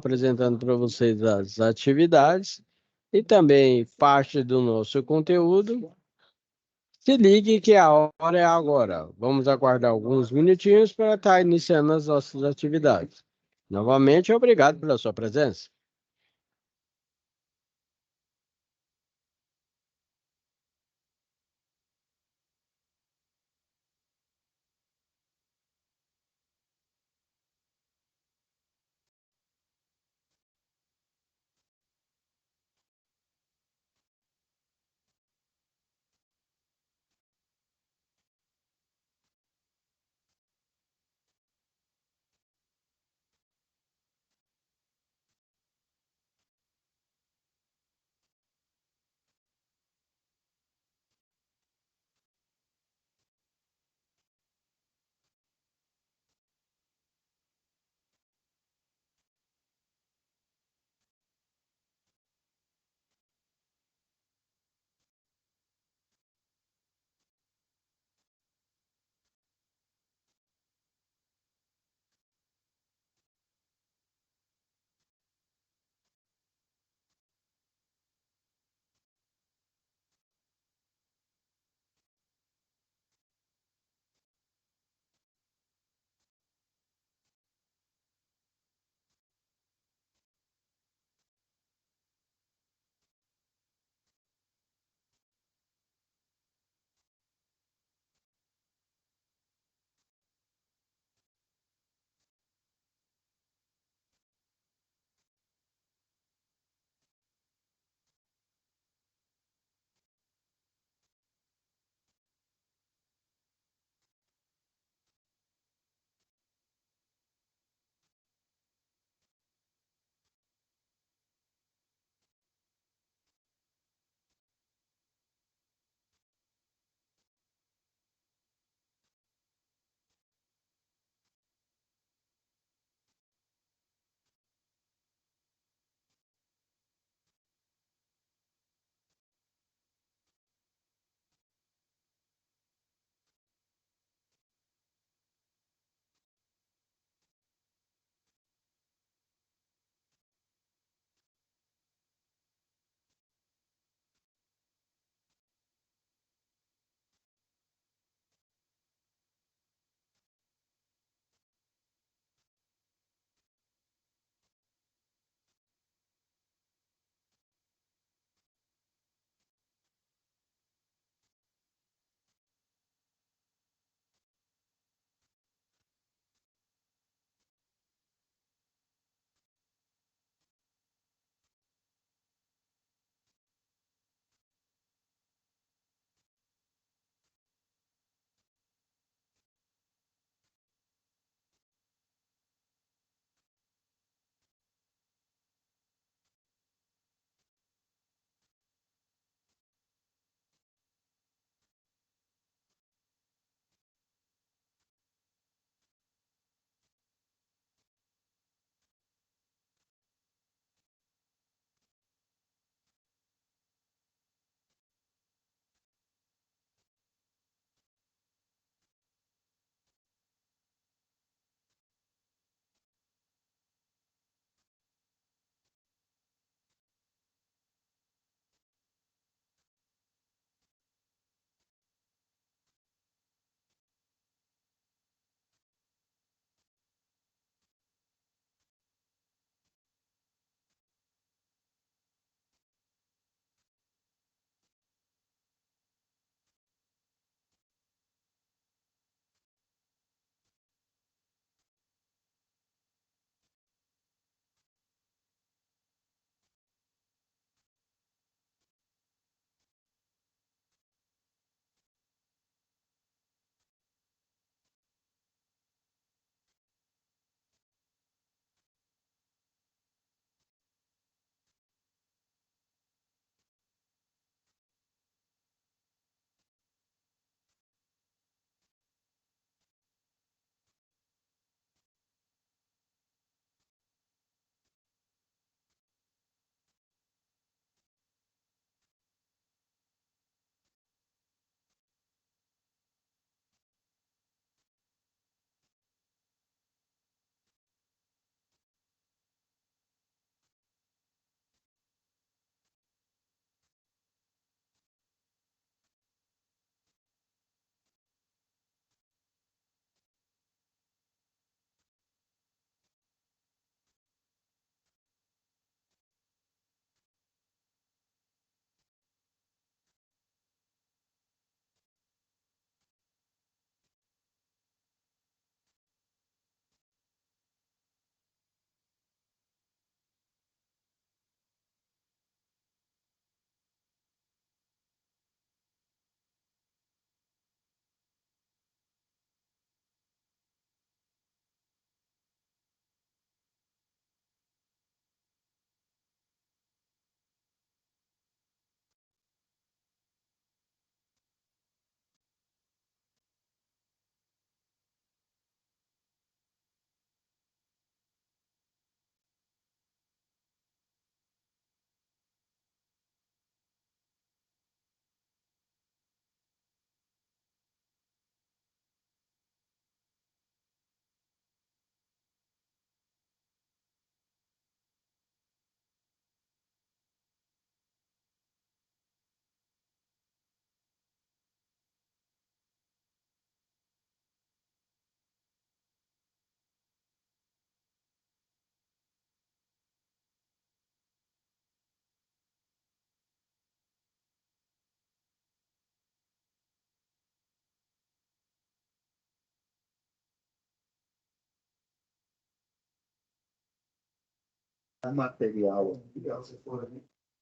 apresentando para vocês as atividades e também parte do nosso conteúdo. Se ligue que a hora é agora. Vamos aguardar alguns minutinhos para estar iniciando as nossas atividades. Novamente, obrigado pela sua presença.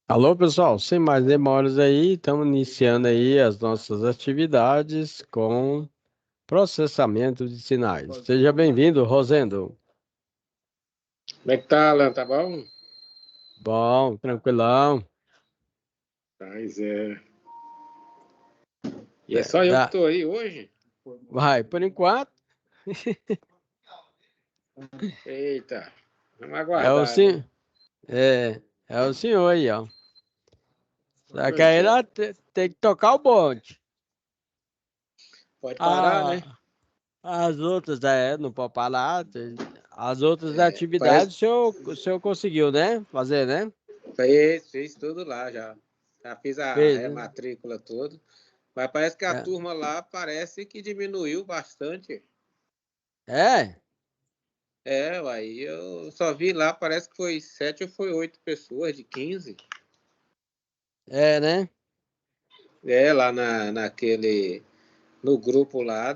Alô, pessoal, sem mais demoras aí, estamos iniciando aí as nossas atividades com processamento de sinais. Seja bem-vindo, Rosendo. Como é que tá, Alan? Tá bom? Bom, tranquilão. Mas é. E é só eu que tô aí hoje? Vai, por enquanto, Eita, vamos é o, aguardar, né? sen... é o senhor aí, ó. Só que Pois aí é. nós tem que tocar o bonde. Pode parar, né? Ah, as outras, não pode parar. As outras Parece atividades o senhor conseguiu, né? Fazer, né? que fez tudo lá já. Já fiz a Fez, né? rematrícula toda. Mas parece que a É. turma lá parece que diminuiu bastante. É, Aí eu só vi lá, parece que foi 7 ou foi 8 pessoas de 15. né? Lá no grupo lá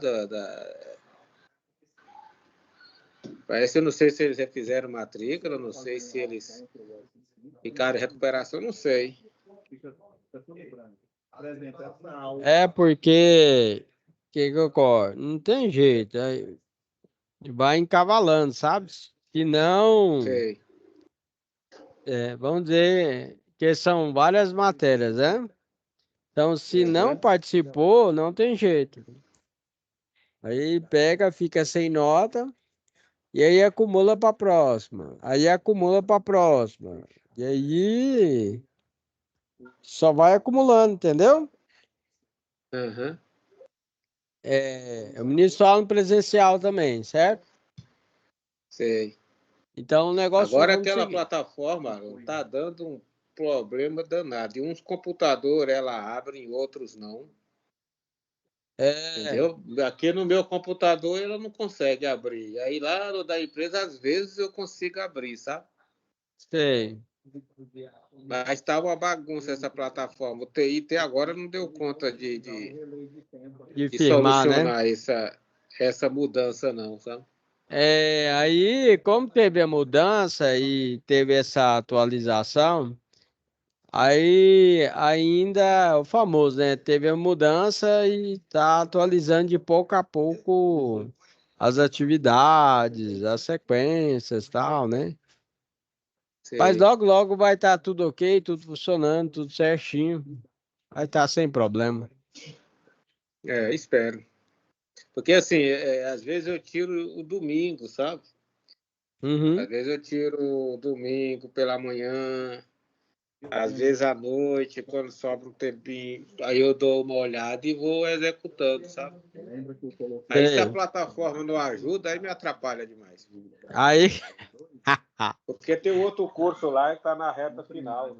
parece, eu não sei se eles já fizeram matrícula, não sei se eles ficaram em recuperação, não sei. É porque que ocorre? Não tem jeito. Aí vai encavalando, sabe? Se não, Sei. vamos dizer que são várias matérias, né? Então, se não Uhum. participou, não tem jeito. Aí pega, fica sem nota e aí acumula para a próxima. Aí acumula para a próxima. E aí só vai acumulando, entendeu? Uhum. Eu ministro aula presencial também, certo? Sei. Então o negócio Agora funciona o aquela seguinte. plataforma tá dando um problema danado. E uns computadores ela abre, em outros não. É, Entendeu? Aqui no meu computador ela não consegue abrir. Aí lá no da empresa, às vezes eu consigo abrir, sabe? sei. Mas está uma bagunça essa plataforma. O TI até agora não deu conta De de firmar, né? solucionar essa mudança, não, sabe? Aí, como teve a mudança e teve essa atualização, aí ainda o famoso, né? Teve a mudança e tá atualizando de pouco a pouco as atividades, as sequências, tal, né? Mas Sei. logo, logo vai estar tudo ok, tudo funcionando, tudo certinho. Vai estar sem problema. Espero. Porque assim, às vezes eu tiro o domingo, sabe? Às Uhum. vezes eu tiro o domingo pela manhã, às vezes à noite, quando sobra um tempinho, aí eu dou uma olhada e vou executando, sabe? Aí se a Sei. plataforma não ajuda, aí me atrapalha demais. Aí, Porque tem outro curso lá que está na reta final.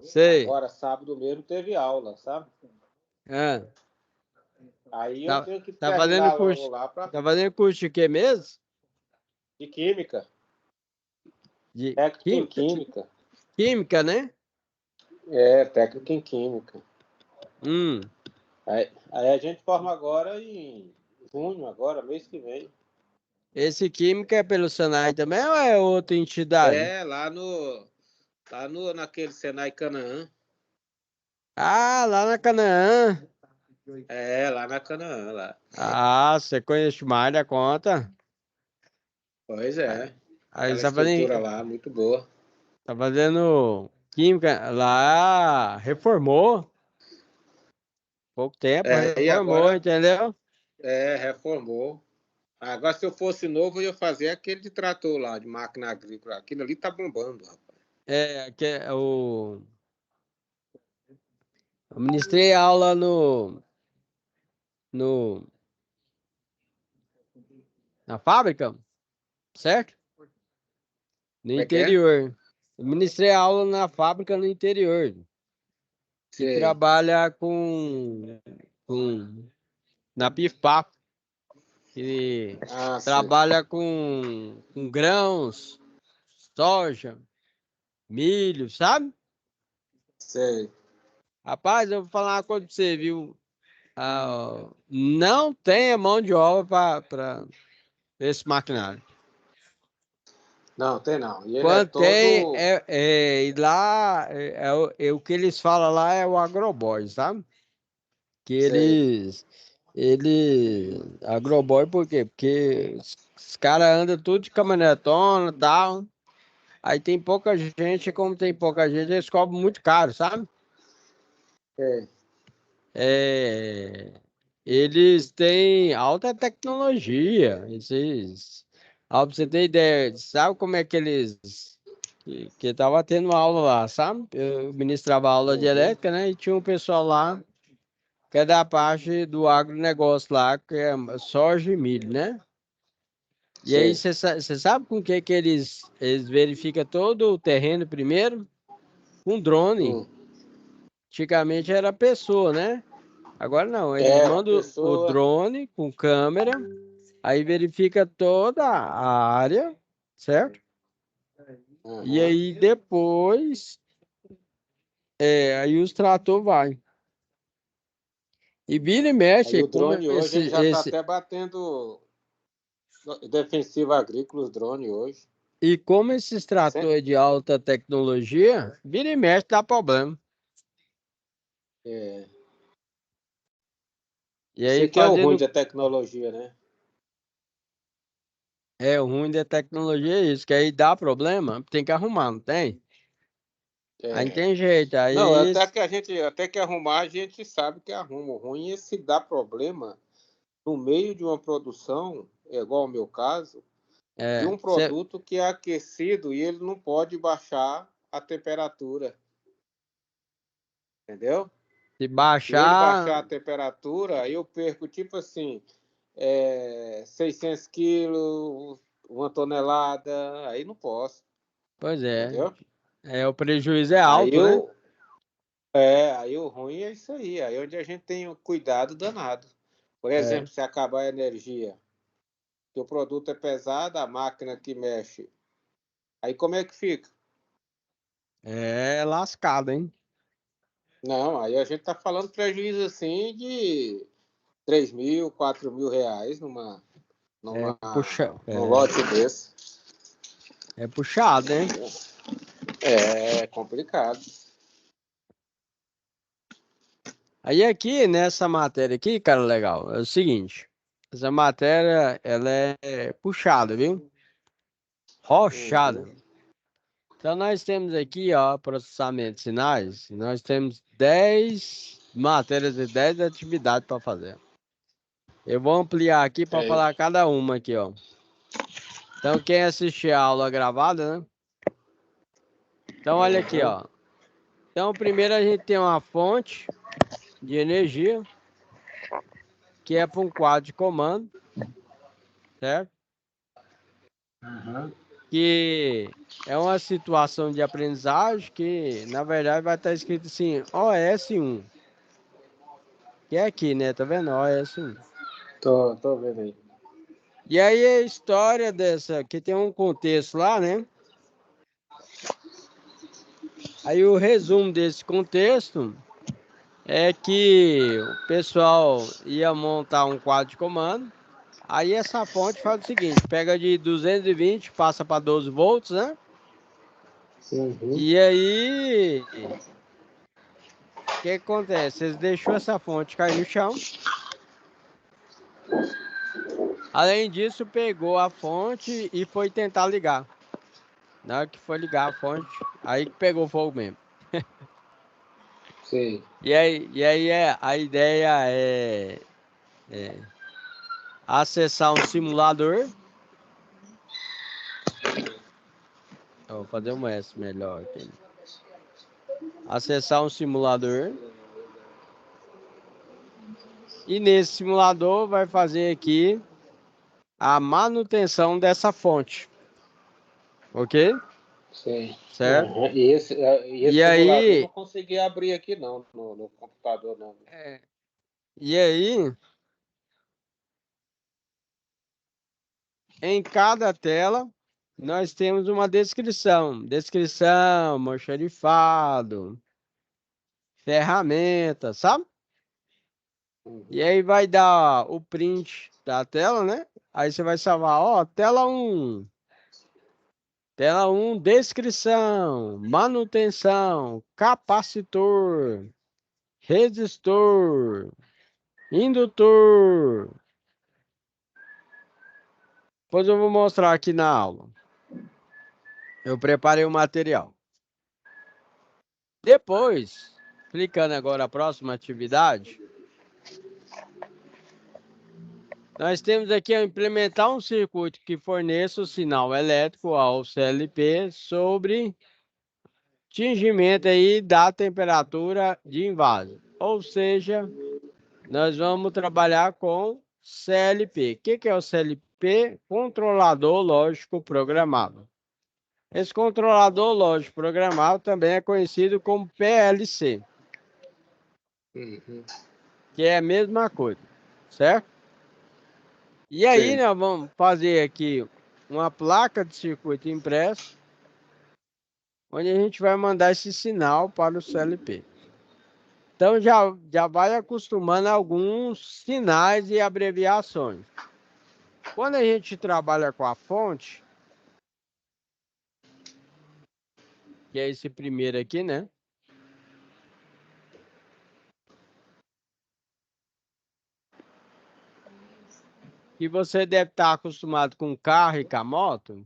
sei. Agora, sábado mesmo, teve aula, sabe? Ah, Aí eu tá, tenho que tá fazendo terminar logo curso. lá para Tá fazendo curso de quê mesmo? de química, De técnica em química? química. Química, né? Técnica em química. Hum. Aí a gente forma agora em junho, agora, mês que vem. Esse química é pelo Senai também ou é outra entidade? Naquele Senai Canaã. Ah, lá na Canaã. Lá na Canaã, lá. Ah, você conhece mais da conta? Pois Aí é. aí Aquela você estrutura lá, muito boa. tá fazendo química lá, reformou. Pouco tempo, E reformou, agora, entendeu? reformou. Agora, se eu fosse novo, eu ia fazer aquele de trator lá, de máquina agrícola. Aquilo ali tá bombando, rapaz. Que é eu ministrei aula no, na fábrica, certo? No Como é que é? interior. Eu ministrei aula na fábrica no interior, que Sei. trabalha com na Pifpaf, que Ah, sei. trabalha com grãos, soja, milho, sabe? Sei. Rapaz, eu vou falar uma coisa pra você, viu? Não tem mão de obra para esse maquinário. Não, tem não. E ele é Quando tem, todo. e lá, o que eles falam lá é o agroboy, sabe? Que Sei. agroboy por quê? Porque os caras andam tudo de caminhonetona e tal. Aí tem pouca gente, como tem pouca gente, eles cobram muito caro, sabe? É. É, eles têm alta tecnologia. Pra você ter ideia, sabe como é que eles. Que tava tendo aula lá, sabe? Eu ministrava aula de Uhum. elétrica, né? E tinha um pessoal lá que é da parte do agronegócio lá, que é soja e milho, né? E aí Sei. você sabe com que eles verificam todo o terreno primeiro? Com drone. Hum. Antigamente era pessoa, né? Agora não, eles É, a mandam o pessoa. drone com câmera, aí verifica toda a área, certo? E Uhum. aí depois, aí os trator vai. E vira e Aí mexe, o como drone hoje ele esse, já está esse, até batendo defensivo agrícola, os drones hoje. e como esses Cê- tratores de alta tecnologia, vira e mexe dá problema. É, E isso aí aqui é o ruim fazendo, da tecnologia, né? o ruim da tecnologia é isso, que aí dá problema, tem que arrumar, não tem? Aí não É. tem jeito, Não, aí, até que arrumar, a gente sabe que arruma. O ruim é se dá problema no meio de uma produção, é igual ao meu caso, de um você produto que é aquecido e ele não pode baixar a temperatura, entendeu? se Se ele baixar, baixar a temperatura, aí eu perco, tipo assim, 600 quilos, uma tonelada, aí não posso, pois é, entendeu? o prejuízo é Aí alto, né? eu, aí o ruim é isso aí, aí onde a gente tem o cuidado danado. Por É, exemplo, se acabar a energia, que o produto é pesado, a máquina que mexe, aí como é que fica? é lascado, hein? Não, aí a gente está falando prejuízo assim de 3 mil, 4 mil reais É, numa, puxa, num lote desse. é puxado, né? É complicado. Aí aqui, nessa matéria aqui, cara, legal, é o seguinte. Essa matéria, ela é puxada, viu? Rochada. Uhum. Então, nós temos aqui, ó, processamento de sinais. Nós temos 10 matérias e 10 atividades para fazer. Eu vou ampliar aqui para É. falar cada uma aqui, ó. Então, quem assistir a aula gravada, né? Então, olha aqui, Uhum. ó. Então, primeiro a gente tem uma fonte de energia, que é para um quadro de comando, certo? Uhum. Que é uma situação de aprendizagem que, na verdade, vai estar escrito assim, OS1, que é aqui, né? Tá vendo? OS1. Tô vendo aí. E aí a história dessa, que tem um contexto lá, né? Aí o resumo desse contexto é que o pessoal ia montar um quadro de comando. Aí essa fonte faz o seguinte, pega de 220, passa para 12 volts, né? Uhum. E aí, o que acontece? Eles deixou essa fonte cair no chão. Além disso, pegou a fonte e foi tentar ligar. Na hora que foi ligar a fonte, aí que pegou fogo mesmo. Sei. E aí a ideia é acessar um simulador. Eu vou fazer um S melhor aqui. Acessar um simulador. E nesse simulador vai fazer aqui a manutenção dessa fonte. Ok? Sei. Certo? Uhum. E esse E simulador eu não aí, consegui abrir aqui não, no computador não. é, e aí, em cada tela, nós temos uma descrição. Descrição, almoxarifado, ferramenta, sabe? E Uhum. aí vai dar o print da tela, né? Aí você vai salvar, ó, tela 1, Tela 1, descrição, manutenção, capacitor, resistor, indutor. Depois eu vou mostrar aqui na aula. Eu preparei o material. Depois, clicando agora a próxima atividade, nós temos aqui a implementar um circuito que forneça o sinal elétrico ao CLP sobre tingimento aí da temperatura de invase. Ou seja, nós vamos trabalhar com CLP. O que é o CLP? Controlador lógico programável. Esse controlador lógico programável também é conhecido como PLC, que é a mesma coisa, certo? E aí Sim. nós vamos fazer aqui uma placa de circuito impresso, onde a gente vai mandar esse sinal para o CLP. Então já vai acostumando a alguns sinais e abreviações. Quando a gente trabalha com a fonte, que é esse primeiro aqui, né? E você deve estar acostumado com o carro e com a moto.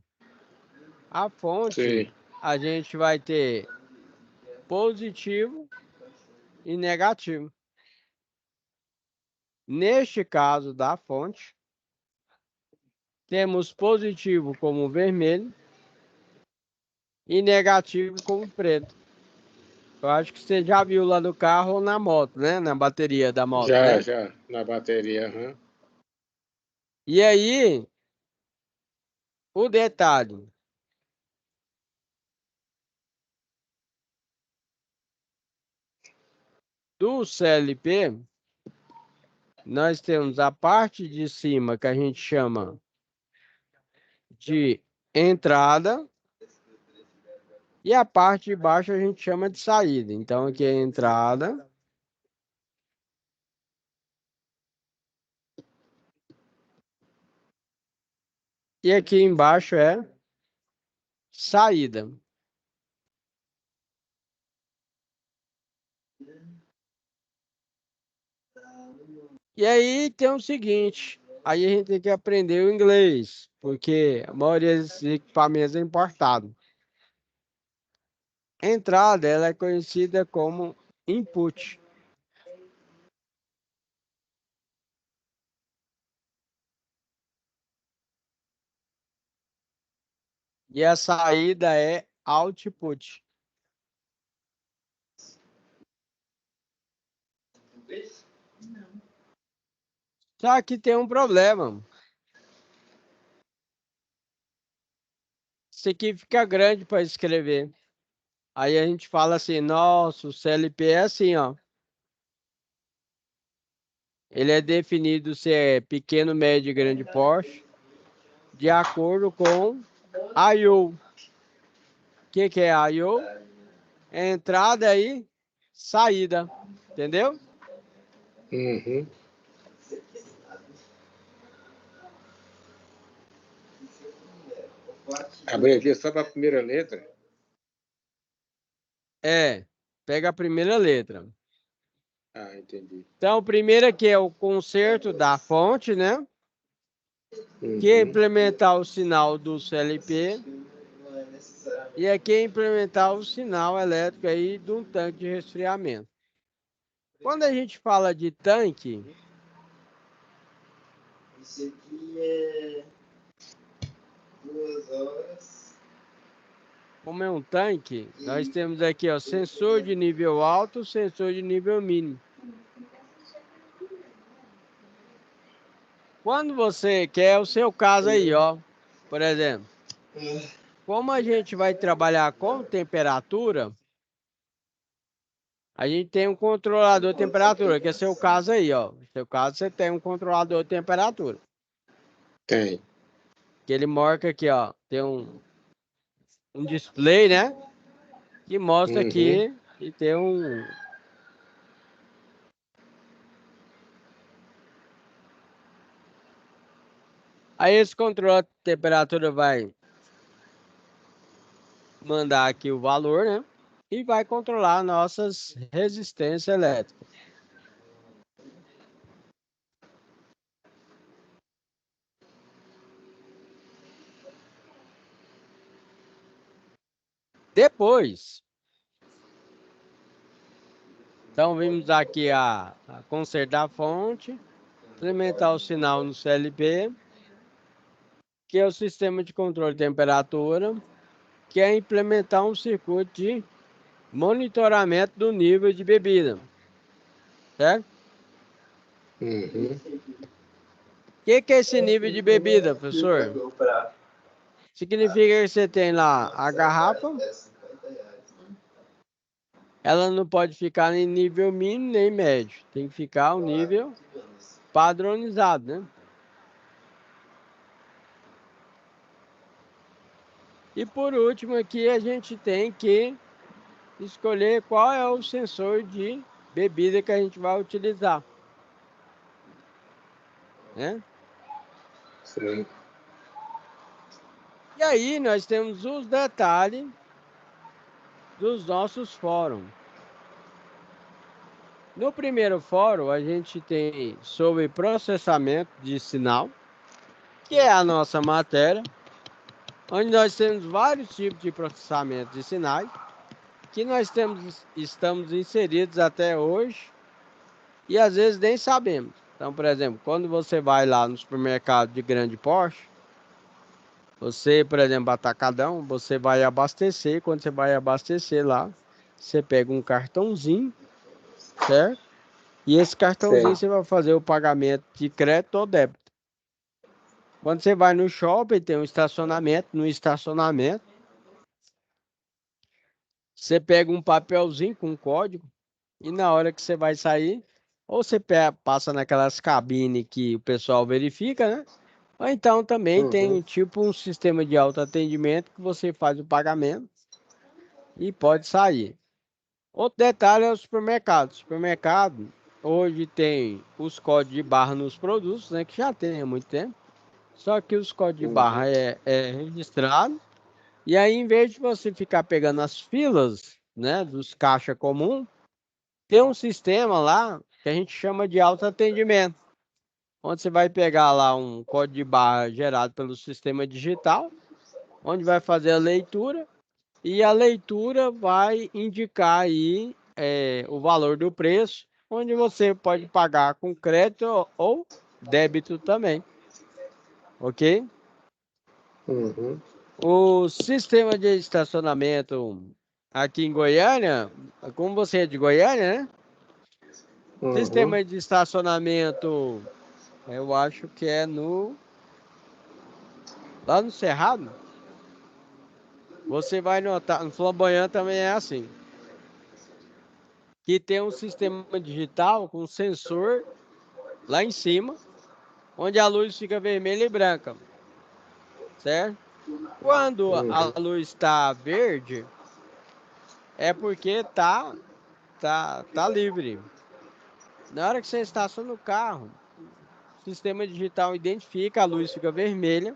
A fonte, Sim. a gente vai ter positivo e negativo. Neste caso da fonte, temos positivo como vermelho e negativo como preto. Eu acho que você já viu lá no carro ou na moto, né? Na bateria da moto, Já, né? já, na bateria. Aham. E aí, o detalhe. Do CLP, nós temos a parte de cima que a gente chama de entrada e a parte de baixo a gente chama de saída. Então aqui é a entrada e aqui embaixo é saída. E aí tem o seguinte, aí a gente tem que aprender o inglês, porque a maioria desses equipamentos é importado. A entrada, ela é conhecida como input. E a saída é output. Só que tem um problema. Isso aqui fica grande para escrever. Aí a gente fala assim, nossa, o CLP é assim, ó. Ele é definido se é pequeno, médio e grande porte, de acordo com I/O. O que é I/O? É entrada e saída, entendeu? Uhum. Abri aqui só para a primeira letra. É, pega a primeira letra. Ah, entendi. Então, o primeiro aqui é o concerto da fonte, né? Que é Uhum. implementar o sinal do CLP. E aqui é implementar o sinal elétrico aí de um tanque de resfriamento. Quando a gente fala de tanque, Isso aqui é 2 horas. como é um tanque, nós temos aqui, ó, sensor de nível alto, sensor de nível mínimo. Quando você quer o seu caso aí, ó, por exemplo, como a gente vai trabalhar com temperatura, a gente tem um controlador de temperatura, que é seu caso aí, ó. No seu caso, você tem um controlador de temperatura. Tem. Que ele marca aqui, ó, tem um display, né? Que mostra Uhum. aqui e tem um. Aí esse controle de temperatura vai mandar aqui o valor, né? E vai controlar nossas resistências elétricas. Depois, então vimos aqui a consertar a fonte, implementar o sinal no CLP, que é o sistema de controle de temperatura, que é implementar um circuito de monitoramento do nível de bebida, certo? Uhum. O que é esse nível de bebida, professor? Significa que você tem lá a garrafa, ela não pode ficar em nível mínimo nem médio, tem que ficar o nível padronizado, né? E por último aqui a gente tem que escolher qual é o sensor de bebida que a gente vai utilizar, né? Sim. E aí nós temos os detalhes dos nossos fóruns. No primeiro fórum a gente tem sobre processamento de sinal, que é a nossa matéria, onde nós temos vários tipos de processamento de sinais, que estamos inseridos até hoje e às vezes nem sabemos. Então, por exemplo, quando você vai lá no supermercado de grande porte, você, por exemplo, atacadão, você vai abastecer. Quando você vai abastecer lá, você pega um cartãozinho, certo? E esse cartãozinho Sei. você vai fazer o pagamento de crédito ou débito. Quando você vai no shopping, tem um estacionamento. No estacionamento, você pega um papelzinho com um código e na hora que você vai sair, ou você passa naquelas cabines que o pessoal verifica, né? Ou então também tem Uhum. tipo um sistema de autoatendimento que você faz o pagamento e pode sair. Outro detalhe é o supermercado. Supermercado hoje tem os códigos de barra nos produtos, né? Que já tem há muito tempo. Só que os códigos de Uhum. barra é registrado. E aí, em vez de você ficar pegando as filas, né, dos caixa comum, tem um sistema lá que a gente chama de autoatendimento, onde você vai pegar lá um código de barra gerado pelo sistema digital, onde vai fazer a leitura e a leitura vai indicar aí o valor do preço, onde você pode pagar com crédito ou débito também, ok? Uhum. O sistema de estacionamento aqui em Goiânia, como você é de Goiânia, né? Uhum. Sistema de estacionamento, eu acho que é lá no Cerrado. Você vai notar, no Flamboyant também é assim, que tem um sistema digital com sensor lá em cima, onde a luz fica vermelha e branca, certo? Quando Uhum. a luz está verde, é porque tá livre. Na hora que você estaciona o carro, o sistema digital identifica, a luz fica vermelha.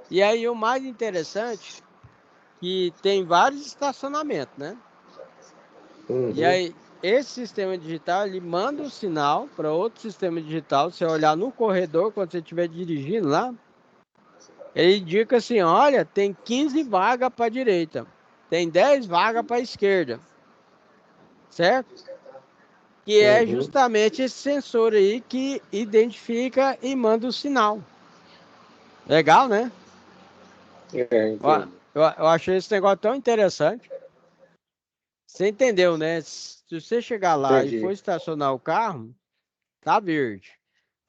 E aí o mais interessante, que tem vários estacionamentos, né? E Uhum. aí esse sistema digital, ele manda o sinal para outro sistema digital. Você olhar no corredor, quando você estiver dirigindo lá, ele indica assim, olha, tem 15 vagas para a direita, tem 10 vagas para a esquerda, certo? Que é Uhum. justamente esse sensor aí que identifica e manda o sinal. Legal, né? É, Eu, entendo. eu achei esse negócio tão interessante. Você entendeu, né? Se você chegar lá e for Entendi. estacionar o carro, tá verde.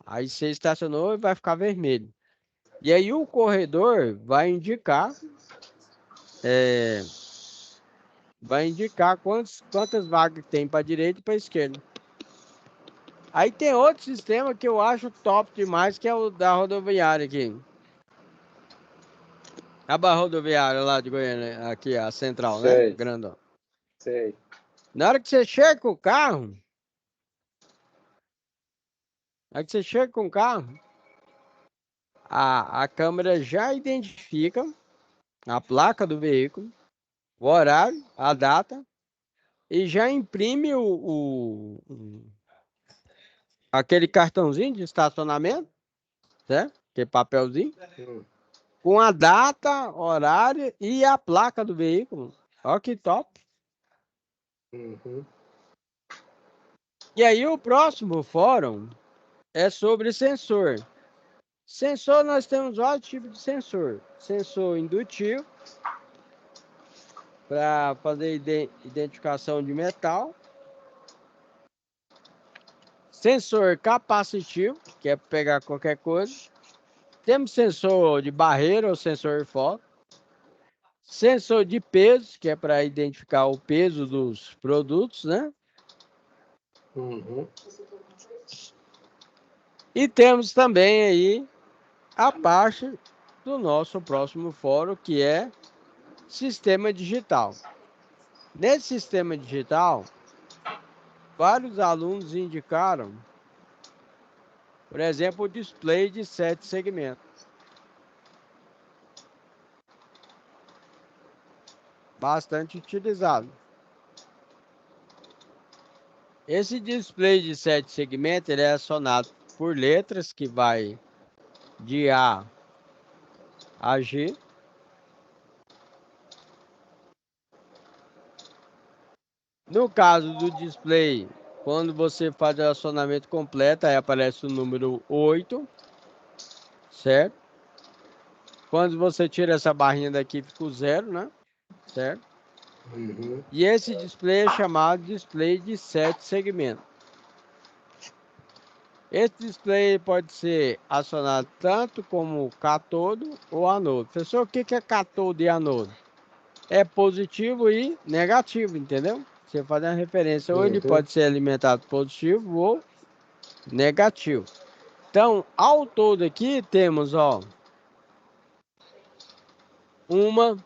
Aí você estacionou e vai ficar vermelho. E aí o corredor é, vai indicar quantas vagas tem para direita e para esquerda. Aí tem outro sistema que eu acho top demais, que é o da rodoviária aqui. A barra rodoviária lá de Goiânia, aqui a central, né? Sei. Grandão. Sei. Na hora que você chega com o carro, aí que você chega com o carro, a câmera já identifica a placa do veículo, o horário, a data, e já imprime aquele cartãozinho de estacionamento, certo? Aquele papelzinho, com a data, horário e a placa do veículo. Olha que top. Uhum. E aí o próximo fórum é sobre sensor. Sensor, nós temos vários tipos de sensor. Sensor indutivo, para fazer identificação de metal. Sensor capacitivo, que é pegar qualquer coisa. Temos sensor de barreira ou sensor de foco. Sensor de peso, que é para identificar o peso dos produtos, né? Uhum. E temos também aí a parte do nosso próximo fórum, que é sistema digital. Nesse sistema digital, vários alunos indicaram, por exemplo, o display de 7 segmentos. Bastante utilizado. Esse display de 7 segmentos ele é acionado por letras que vai de A a G. No caso do display, quando você faz o acionamento completo, aí aparece o número 8, certo? Quando você tira essa barrinha daqui, fica o 0, né? Certo? Uhum. E esse display é chamado display de 7 segmentos. Esse display pode ser acionado tanto como cátodo ou anodo. Professor, o que é cátodo e anodo? É positivo e negativo, entendeu? Você faz uma referência, ou ele pode ser alimentado positivo ou negativo. Então, ao todo aqui temos, ó, 1,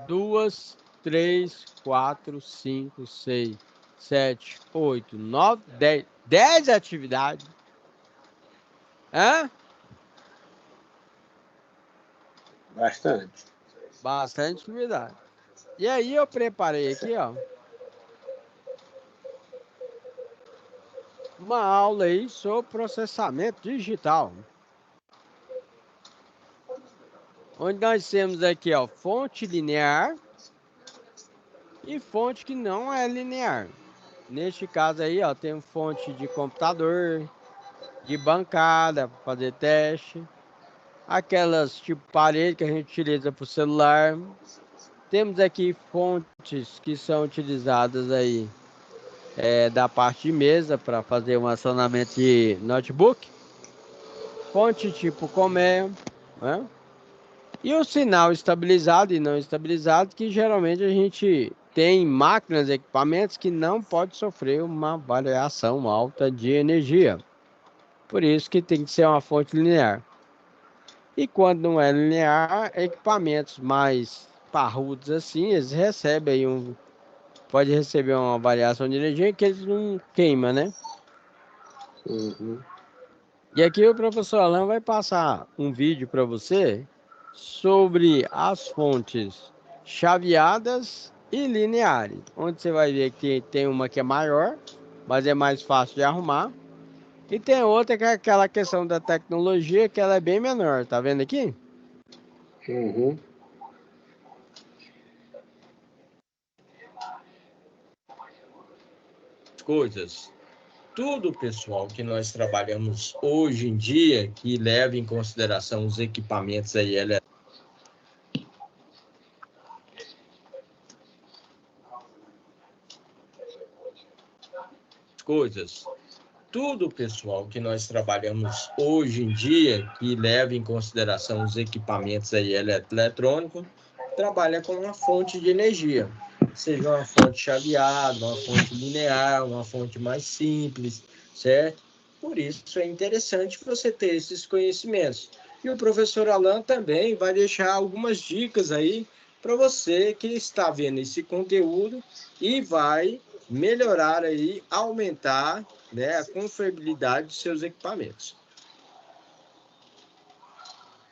2, 3, 4, 5, 6, 7, 8, 9, 10. 10 atividades. Hã? Bastante. Bastante atividade. E aí eu preparei aqui, ó, uma aula aí sobre processamento digital. Onde nós temos aqui, ó, fonte linear e fonte que não é linear. Neste caso aí, ó, tem fonte de computador, de bancada para fazer teste, aquelas tipo parede que a gente utiliza para o celular. Temos aqui fontes que são utilizadas aí da parte de mesa para fazer um acionamento de notebook. Fonte tipo colmeia, né? E o sinal estabilizado e não estabilizado, que geralmente a gente tem máquinas, equipamentos que não pode sofrer uma variação alta de energia. Por isso que tem que ser uma fonte linear. E quando não é linear, equipamentos mais parrudos assim, eles recebem aí pode receber uma variação de energia que eles não queimam, né? Uhum. E aqui o professor Alan vai passar um vídeo para você sobre as fontes chaveadas e lineares, onde você vai ver que tem uma que é maior, mas é mais fácil de arrumar, e tem outra que é aquela questão da tecnologia que ela é bem menor, tá vendo aqui? Uhum. Coisas. Tudo, pessoal, que nós trabalhamos hoje em dia, que leva em consideração os equipamentos aí, coisas. Tudo, pessoal, que nós trabalhamos hoje em dia, que leva em consideração os equipamentos aí eletrônicos, trabalha com uma fonte de energia, seja uma fonte chaveada, uma fonte linear, uma fonte mais simples, certo? Por isso é interessante você ter esses conhecimentos. E o professor Alan também vai deixar algumas dicas aí para você que está vendo esse conteúdo e vai melhorar aí, aumentar, né, a confiabilidade dos seus equipamentos.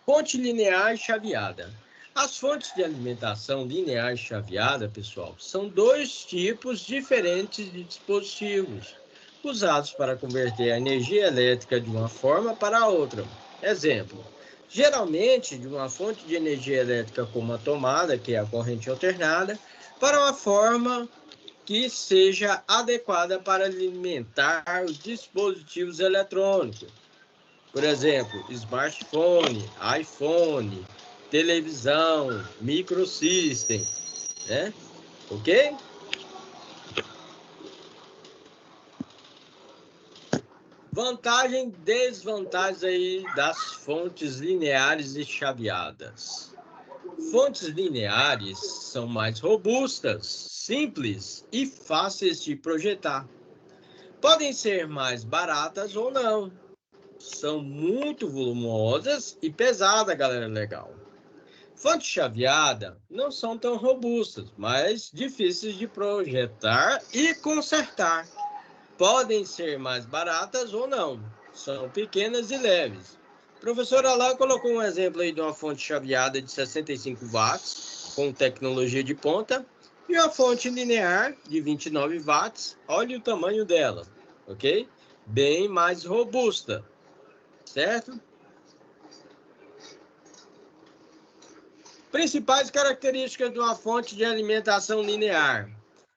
Fonte linear e chaveada. As fontes de alimentação linear e chaveada, pessoal, são dois tipos diferentes de dispositivos usados para converter a energia elétrica de uma forma para a outra. Exemplo, geralmente de uma fonte de energia elétrica como a tomada, que é a corrente alternada, para uma forma que seja adequada para alimentar os dispositivos eletrônicos. Por exemplo, smartphone, iPhone, televisão, microsystem, né? Ok? Vantagem e desvantagem aí das fontes lineares e chaveadas. Fontes lineares são mais robustas, simples e fáceis de projetar. Podem ser mais baratas ou não. São muito volumosas e pesadas, galera legal. Fonte chaveada não são tão robustas, mas difíceis de projetar e consertar. Podem ser mais baratas ou não. São pequenas e leves. O professor Alain colocou um exemplo aí de uma fonte chaveada de 65 watts, com tecnologia de ponta, e uma fonte linear de 29 watts. Olha o tamanho dela, ok? Bem mais robusta, certo? Principais características de uma fonte de alimentação linear.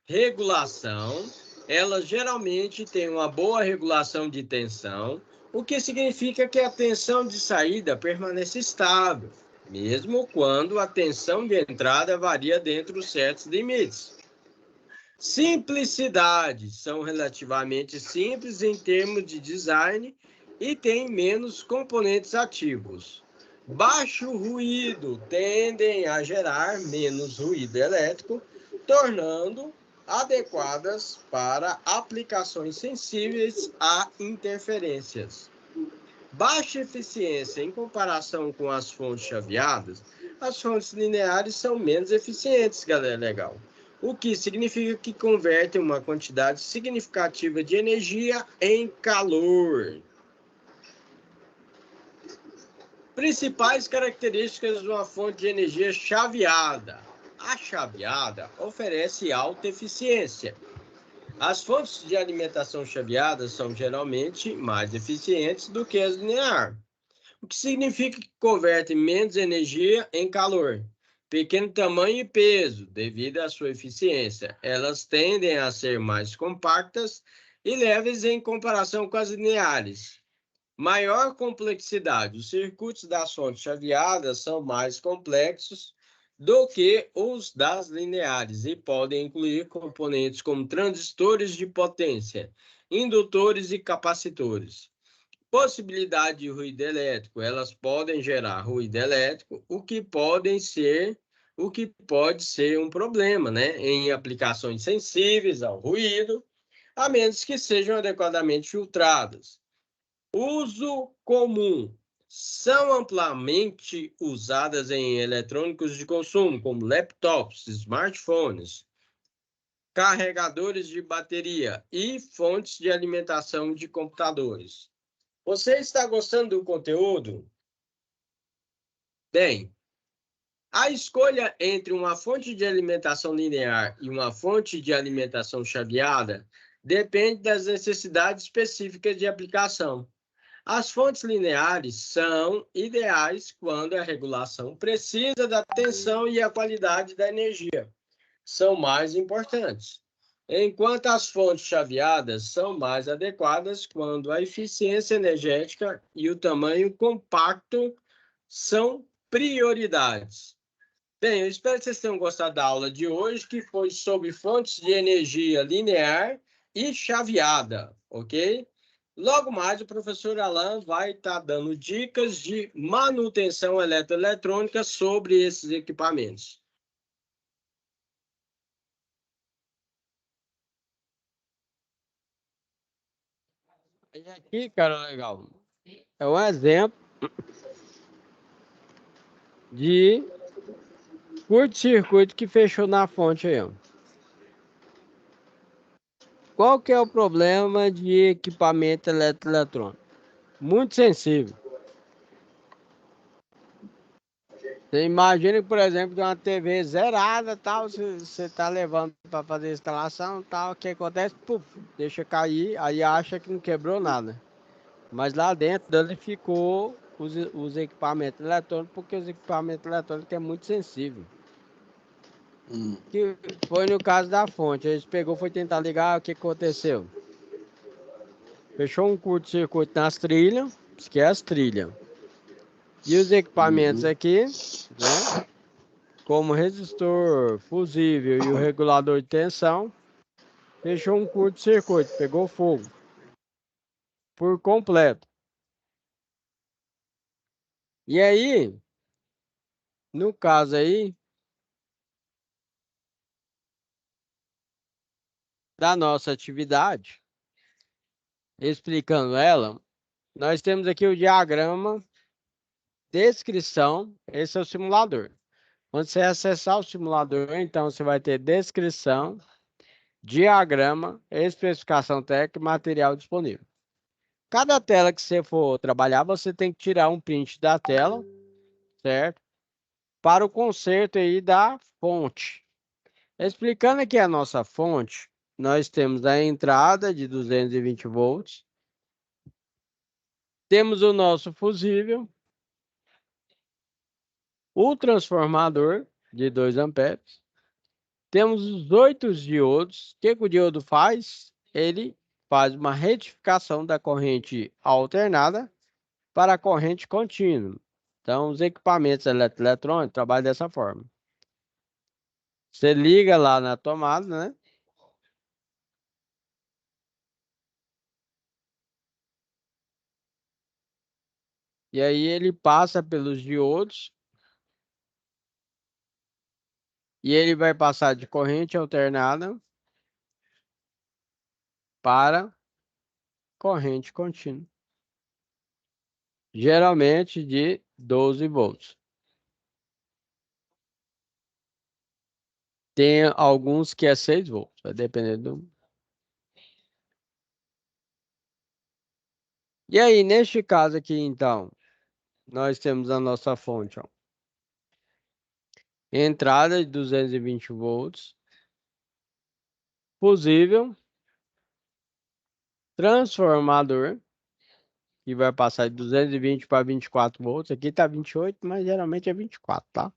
Regulação. Ela geralmente tem uma boa regulação de tensão, o que significa que a tensão de saída permanece estável, mesmo quando a tensão de entrada varia dentro de certos limites. Simplicidade. São relativamente simples em termos de design e têm menos componentes ativos. Baixo ruído, tendem a gerar menos ruído elétrico, tornando adequadas para aplicações sensíveis a interferências. Baixa eficiência em comparação com as fontes chaveadas, as fontes lineares são menos eficientes, galera legal. O que significa que convertem uma quantidade significativa de energia em calor. Principais características de uma fonte de energia chaveada. A chaveada oferece alta eficiência. As fontes de alimentação chaveadas são geralmente mais eficientes do que as lineares, o que significa que convertem menos energia em calor. Pequeno tamanho e peso, devido à sua eficiência. Elas tendem a ser mais compactas e leves em comparação com as lineares. Maior complexidade. Os circuitos das fontes chaveadas são mais complexos do que os das lineares e podem incluir componentes como transistores de potência, indutores e capacitores. Possibilidade de ruído elétrico. Elas podem gerar ruído elétrico, o que pode ser um problema, né, em aplicações sensíveis ao ruído, a menos que sejam adequadamente filtradas. Uso comum. São amplamente usadas em eletrônicos de consumo, como laptops, smartphones, carregadores de bateria e fontes de alimentação de computadores. Você está gostando do conteúdo? Bem, a escolha entre uma fonte de alimentação linear e uma fonte de alimentação chaveada depende das necessidades específicas de aplicação. As fontes lineares são ideais quando a regulação precisa da tensão e a qualidade da energia são mais importantes, enquanto as fontes chaveadas são mais adequadas quando a eficiência energética e o tamanho compacto são prioridades. Bem, eu espero que vocês tenham gostado da aula de hoje, que foi sobre fontes de energia linear e chaveada, ok? Logo mais, o professor Alain vai estar dando dicas de manutenção eletroeletrônica sobre esses equipamentos. E aqui, cara, legal. É um exemplo de curto-circuito que fechou na fonte aí, ó. Qual que é o problema de equipamento eletroeletrônico? Muito sensível. Você imagina que, por exemplo, de uma TV zerada, tal, você está levando para fazer a instalação, tal, o que acontece? Puf, deixa cair, aí acha que não quebrou nada. Mas lá dentro dele ficou os equipamentos eletrônicos, porque os equipamentos eletrônicos é muito sensível. Que foi no caso da fonte, eles pegou, foi tentar ligar, o que aconteceu? Fechou um curto-circuito nas trilhas, que é as trilhas. E os equipamentos aqui, né? Como resistor, fusível e o regulador de tensão, fechou um curto-circuito, pegou fogo por completo. E aí, no caso aí, da nossa atividade, explicando ela, nós temos aqui o diagrama, descrição, esse é o simulador. Quando você acessar o simulador, então você vai ter descrição, diagrama, especificação técnica e material disponível. Cada tela que você for trabalhar, você tem que tirar um print da tela, certo? Para o conserto aí da fonte. Explicando aqui a nossa fonte, nós temos a entrada de 220 volts, temos o nosso fusível, o transformador de 2 amperes, temos os 8 diodos. O que o diodo faz? Ele faz uma retificação da corrente alternada para a corrente contínua. Então, os equipamentos eletrônicos trabalham dessa forma. Você liga lá na tomada, né? E aí ele passa pelos diodos e ele vai passar de corrente alternada para corrente contínua. Geralmente de 12 volts. Tem alguns que é 6 volts, vai depender do... E aí, neste caso aqui, então, nós temos a nossa fonte, ó. Entrada de 220 volts, fusível, transformador, que vai passar de 220 para 24 volts. Aqui tá 28, mas geralmente é 24, tá?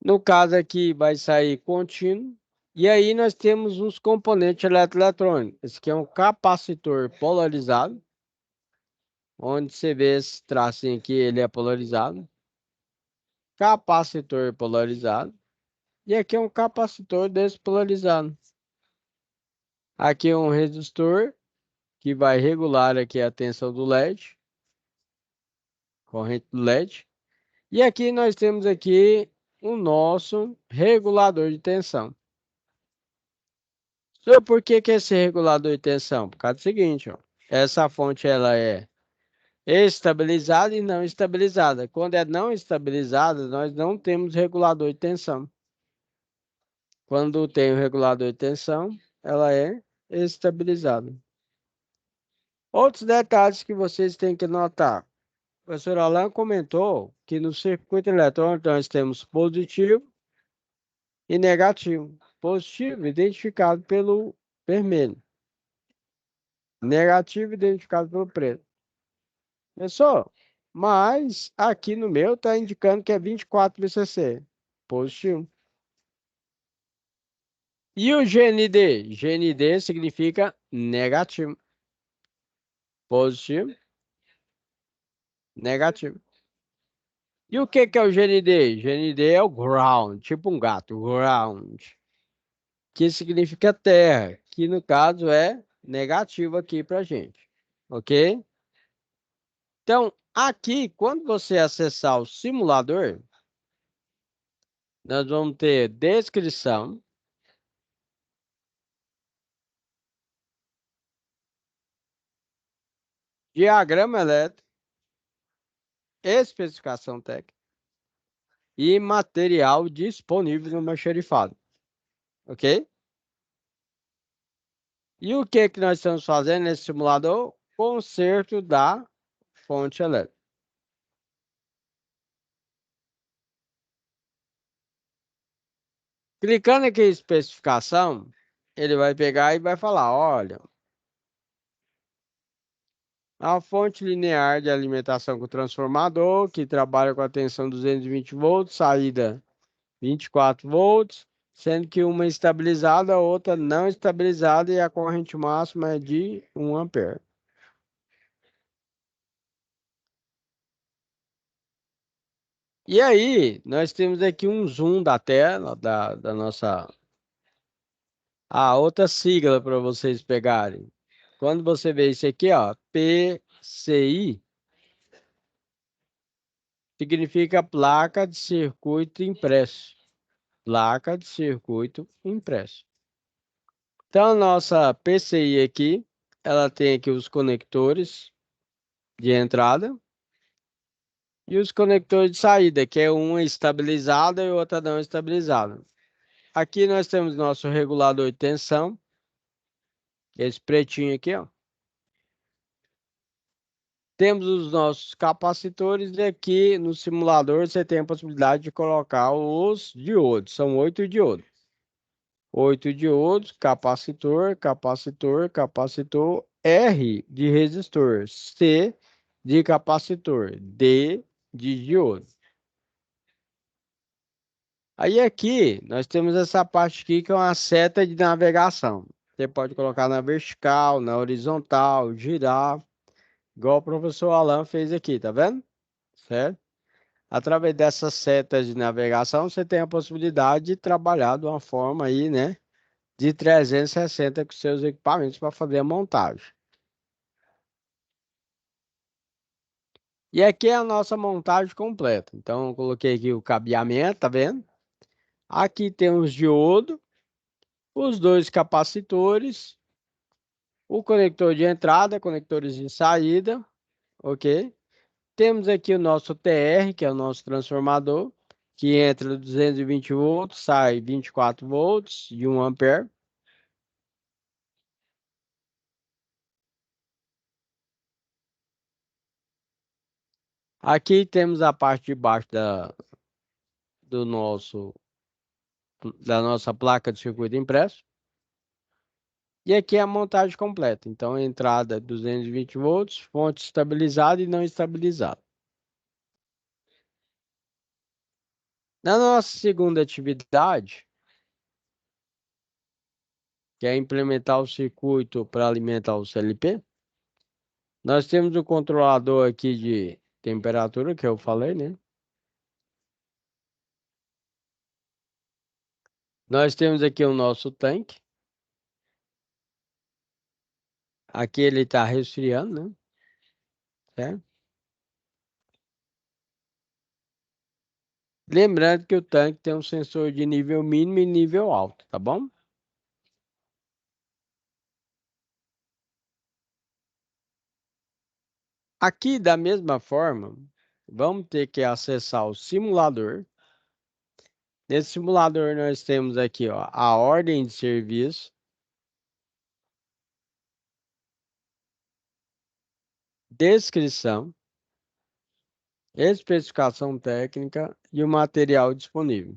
No caso aqui vai sair contínuo. E aí nós temos uns componentes eletroeletrônicos. Esse aqui é um capacitor polarizado. Onde você vê esse tracinho aqui, ele é polarizado. Capacitor polarizado. E aqui é um capacitor despolarizado. Aqui é um resistor que vai regular aqui a tensão do LED. Corrente do LED. E aqui nós temos aqui o nosso regulador de tensão. So, por que que esse regulador de tensão? Por causa do seguinte, ó. Essa fonte ela é estabilizada e não estabilizada. Quando é não estabilizada, nós não temos regulador de tensão. Quando tem o regulador de tensão, ela é estabilizada. Outros detalhes que vocês têm que notar. O professor Alan comentou que no circuito eletrônico nós temos positivo e negativo. Positivo identificado pelo vermelho. Negativo identificado pelo preto. Pessoal, mas aqui no meu está indicando que é 24 VCC. Positivo. E o GND? GND significa negativo. Positivo. Negativo. E o que é o GND? GND é o ground, tipo um gato, ground. Que significa terra, que no caso é negativo aqui pra gente. Ok? Então, aqui, quando você acessar o simulador, nós vamos ter descrição, diagrama elétrico, especificação técnica e material disponível no almoxarifado. Ok? E o que nós estamos fazendo nesse simulador? Conserto da fonte elétrica. Clicando aqui em especificação, ele vai pegar e vai falar, olha, a fonte linear de alimentação com transformador, que trabalha com a tensão 220 volts, saída 24 volts, sendo que uma estabilizada, a outra não estabilizada e a corrente máxima é de 1 ampere. E aí, nós temos aqui um zoom da tela da nossa... A outra sigla para vocês pegarem. Quando você vê isso aqui, ó, PCI, significa placa de circuito impresso. Placa de circuito impresso. Então, a nossa PCI aqui, ela tem aqui os conectores de entrada e os conectores de saída, que é uma estabilizada e outra não estabilizada. Aqui nós temos nosso regulador de tensão, que é esse pretinho aqui, ó. Temos os nossos capacitores e aqui no simulador você tem a possibilidade de colocar os diodos. São 8 diodos. 8 diodos, capacitor, capacitor, capacitor, R de resistor, C de capacitor, D de diodo. Aí aqui nós temos essa parte aqui que é uma seta de navegação. Você pode colocar na vertical, na horizontal, girar, igual o professor Alan fez aqui, tá vendo? Certo? Através dessas setas de navegação, você tem a possibilidade de trabalhar de uma forma aí, né, de 360 com seus equipamentos para fazer a montagem. E aqui é a nossa montagem completa. Então, eu coloquei aqui o cabeamento, tá vendo? Aqui tem os diodos, os dois capacitores, o conector de entrada, conectores de saída, ok? Temos aqui o nosso TR, que é o nosso transformador, que entra 220 volts, sai 24 volts de 1 ampere. Aqui temos a parte de baixo do da nossa placa de circuito impresso. E aqui é a montagem completa. Então, entrada 220 volts, fonte estabilizada e não estabilizada. Na nossa segunda atividade, que é implementar o circuito para alimentar o CLP, nós temos o controlador aqui de temperatura, que eu falei, né? Nós temos aqui o nosso tanque. Aqui ele está resfriando, né? Certo? Lembrando que o tanque tem um sensor de nível mínimo e nível alto, tá bom? Aqui, da mesma forma, vamos ter que acessar o simulador. Nesse simulador, nós temos aqui, ó, a ordem de serviço, descrição, especificação técnica e o material disponível.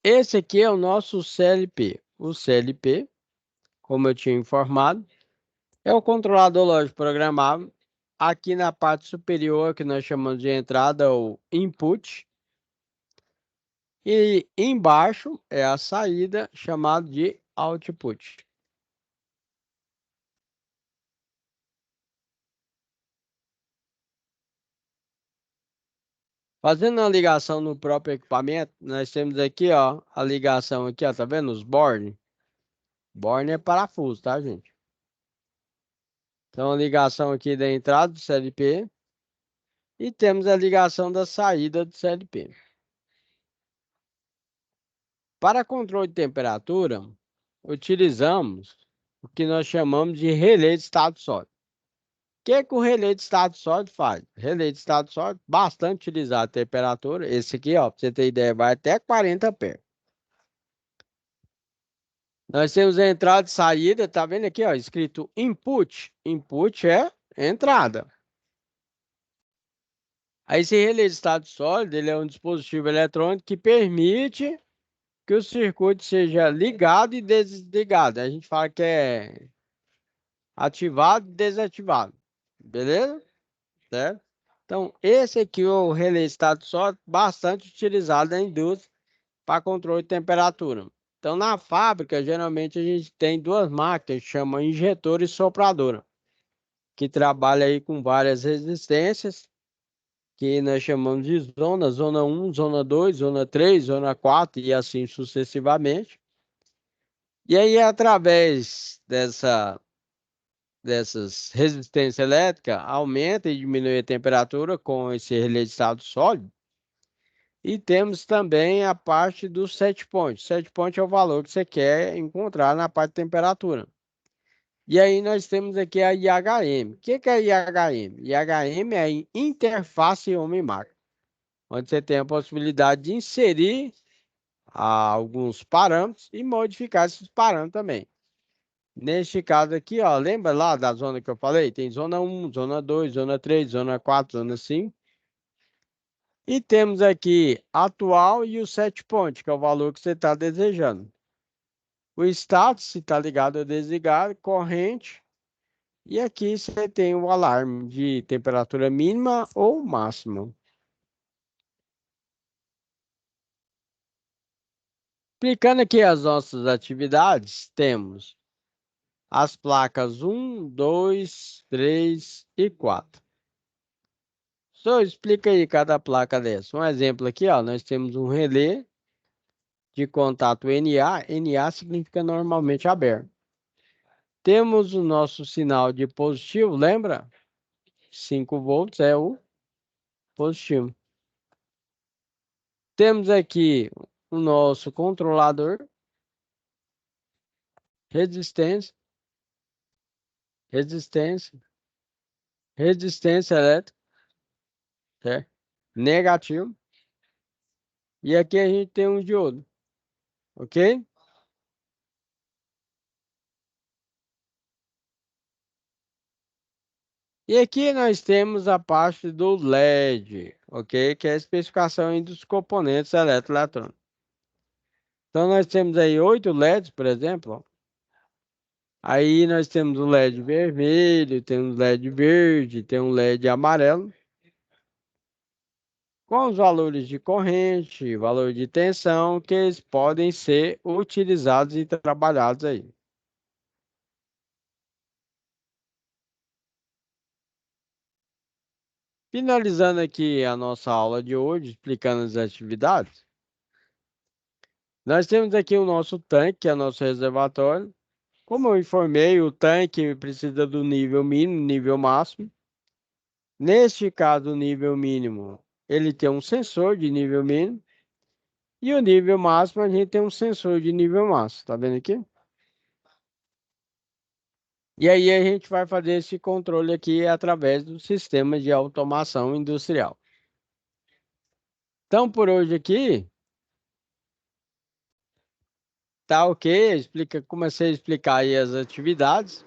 Esse aqui é o nosso CLP. O CLP, como eu tinha informado, é o controlador lógico programável. Aqui na parte superior, que nós chamamos de entrada ou input. E embaixo é a saída, chamada de output. Fazendo a ligação no próprio equipamento, nós temos aqui, ó, a ligação aqui, ó, tá vendo os borne? Borne é parafuso, tá, gente? Então, a ligação aqui da entrada do CLP e temos a ligação da saída do CLP. Para controle de temperatura, utilizamos o que nós chamamos de relé de estado sólido. O que o relé de estado sólido faz? Relé de estado sólido, bastante utilizado a temperatura. Esse aqui, ó, para você ter ideia, vai até 40 ampere. Nós temos a entrada e saída, tá vendo aqui, ó, escrito input. Input é entrada. Aí esse relé de estado sólido, ele é um dispositivo eletrônico que permite que o circuito seja ligado e desligado. A gente fala que é ativado e desativado. Beleza? Certo? Então, esse aqui é o relé de estado sólido, bastante utilizado na indústria para controle de temperatura. Então, na fábrica, geralmente a gente tem duas máquinas, que chamam injetor e sopradora, que trabalha aí com várias resistências, que nós chamamos de zona 1, zona 2, zona 3, zona 4 e assim sucessivamente. E aí, através dessas resistências elétricas, aumenta e diminui a temperatura com esse relé de estado sólido. E temos também a parte do set point. Set point é o valor que você quer encontrar na parte de temperatura. E aí nós temos aqui a IHM. O que é IHM? IHM é a interface homem-máquina, onde você tem a possibilidade de inserir alguns parâmetros e modificar esses parâmetros também. Neste caso aqui, ó, lembra lá da zona que eu falei? Tem zona 1, zona 2, zona 3, zona 4, zona 5. E temos aqui atual e o set point, que é o valor que você está desejando. O status, se está ligado ou desligado, corrente. E aqui você tem o alarme de temperatura mínima ou máxima. Explicando aqui as nossas atividades, temos as placas 1, 2, 3 e 4. Só explica aí cada placa dessa. Um exemplo aqui, ó, nós temos um relé de contato NA. NA significa normalmente aberto. Temos o nosso sinal de positivo, lembra? 5 volts é o positivo. Temos aqui o nosso controlador, resistência, resistência, resistência elétrica, certo? Negativo. E aqui a gente tem um diodo, ok? E aqui nós temos a parte do LED, ok? Que é a especificação aí dos componentes eletroeletrônicos. Então nós temos aí 8 LEDs, por exemplo, ó. Aí nós temos o LED vermelho, temos LED verde, tem um LED amarelo, com os valores de corrente, valor de tensão, que eles podem ser utilizados e trabalhados aí. Finalizando aqui a nossa aula de hoje, explicando as atividades, nós temos aqui o nosso tanque, que é o nosso reservatório. Como eu informei, o tanque precisa do nível mínimo, nível máximo. Neste caso, o nível mínimo, ele tem um sensor de nível mínimo. E o nível máximo, a gente tem um sensor de nível máximo, tá vendo aqui? E aí a gente vai fazer esse controle aqui através do sistema de automação industrial. Então, por hoje aqui, tá ok? Comecei a explicar aí as atividades.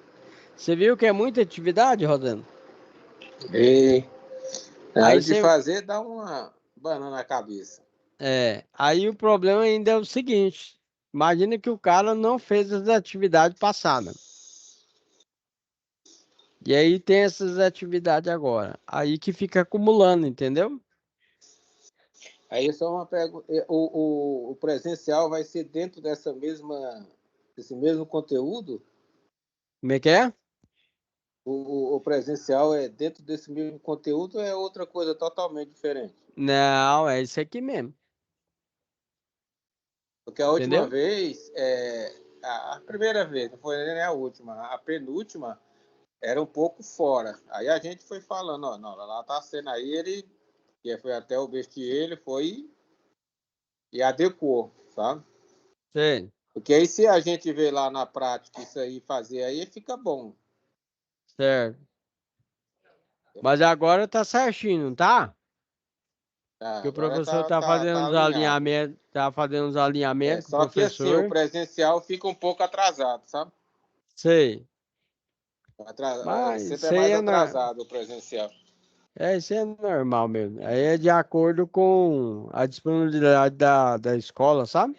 Você viu que é muita atividade, Rosana? E na hora Aí de você, fazer, dá uma banana na cabeça. aí o problema ainda é o seguinte: imagina que o cara não fez as atividades passadas. E aí tem essas atividades agora. Aí que fica acumulando, entendeu? Aí só uma pergunta. O presencial vai ser dentro desse mesmo conteúdo? Como é que é? O presencial é dentro desse mesmo conteúdo ou é outra coisa totalmente diferente? Não, é isso aqui mesmo. Porque a última Entendeu? vez, a primeira vez, não foi nem a última, a penúltima era um pouco fora. Aí a gente foi falando, ó, não, lá tá sendo aí, ele, que foi até o vestir ele, foi e adequou, sabe? Sei, Porque aí se a gente vê lá na prática isso aí fazer aí, fica bom. certo. Mas agora tá certinho, não tá? Tá, Que o agora professor tá alinhado. tá fazendo uns alinhamentos com o Só que assim, o professor. presencial fica um pouco atrasado, sabe? Sei. Mas Sempre é isso aí mais é, atrasado o presencial. Isso é normal mesmo. Aí é de acordo com a disponibilidade da escola, sabe?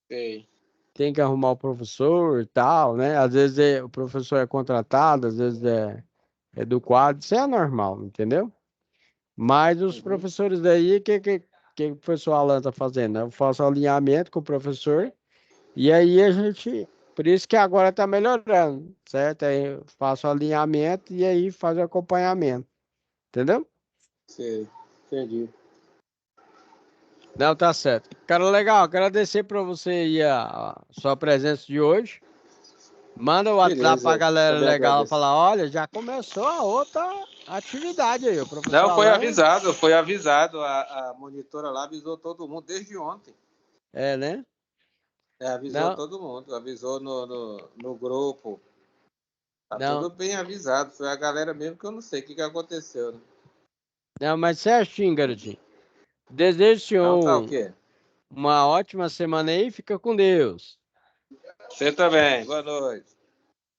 Sei. Tem que arrumar o professor e tal, né? Às vezes o professor é contratado, às vezes é do quadro, isso é normal, entendeu? Mas os Uhum. professores daí, o professor Alan tá fazendo? Eu faço alinhamento com o professor e aí a gente, por isso que agora tá melhorando, certo? Aí eu faço alinhamento e aí faz o acompanhamento, entendeu? Sei. Entendi. Não, tá certo. Cara, legal, agradecer para você aí a sua presença de hoje. Manda o WhatsApp pra Beleza. galera Também legal agradeço. falar, olha, já começou a outra atividade aí, o professor Não, foi Alan. avisado, foi avisado. A monitora lá avisou todo mundo desde ontem. É, né? Avisou Não, todo mundo, avisou no grupo. Tá não, tudo bem avisado. Foi a galera mesmo que eu não sei o que aconteceu, né? não, mas certinho, garotinho. Desejo, Então tá senhor, o quê? uma ótima semana aí, fica com Deus. Você também. Boa noite.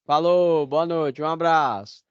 Falou, boa noite, um abraço.